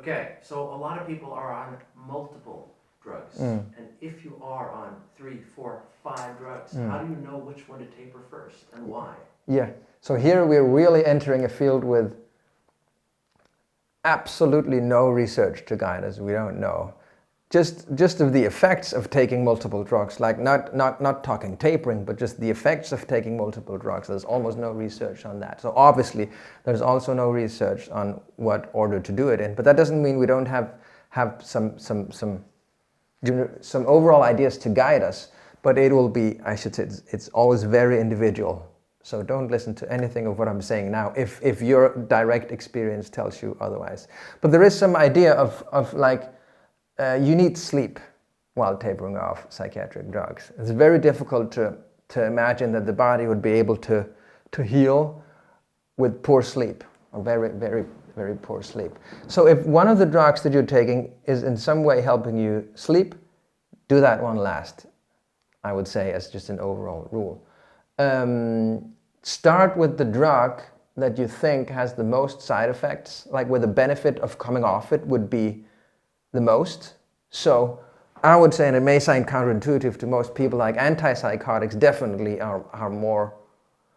Okay, so a lot of people are on multiple drugs, and if you are on 3, 4, 5 drugs, how do you know which one to taper first and why? Yeah, so here we're really entering a field with absolutely no research to guide us. We don't know. Just of the effects of taking multiple drugs, like not talking tapering, but just the effects of taking multiple drugs. There's almost no research on that. So obviously there's also no research on what order to do it in. But that doesn't mean we don't have some overall ideas to guide us. But it will be, I should say, it's always very individual. So don't listen to anything of what I'm saying now if your direct experience tells you otherwise. But there is some idea of like, you need sleep while tapering off psychiatric drugs. It's very difficult to imagine that the body would be able to heal with poor sleep, or very, very, very poor sleep. So if one of the drugs that you're taking is in some way helping you sleep, do that one last, I would say, as just an overall rule. Start with the drug that you think has the most side effects, like where the benefit of coming off it would be the most. So I would say, and it may sound counterintuitive to most people, like antipsychotics definitely are more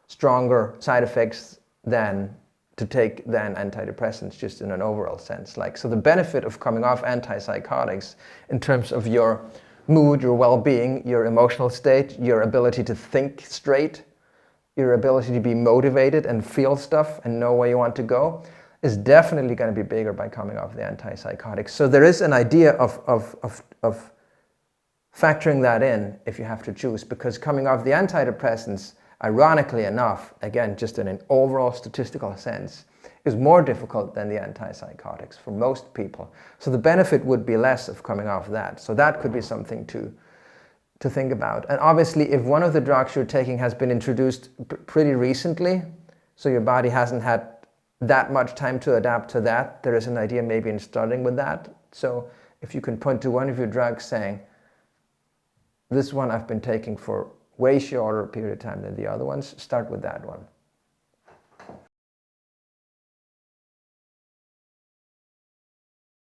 stronger side effects than antidepressants, just in an overall sense. Like, so the benefit of coming off antipsychotics in terms of your mood, your well-being, your emotional state, your ability to think straight, your ability to be motivated and feel stuff and know where you want to go, is definitely going to be bigger by coming off the antipsychotics. So there is an idea of factoring that in if you have to choose, because coming off the antidepressants, ironically enough, again, just in an overall statistical sense, is more difficult than the antipsychotics for most people. So the benefit would be less of coming off that. So that could be something to think about. And obviously, if one of the drugs you're taking has been introduced pretty recently, so your body hasn't had that much time to adapt to that, there is an idea maybe in starting with that. So if you can point to one of your drugs saying, this one I've been taking for way shorter period of time than the other ones, start with that one.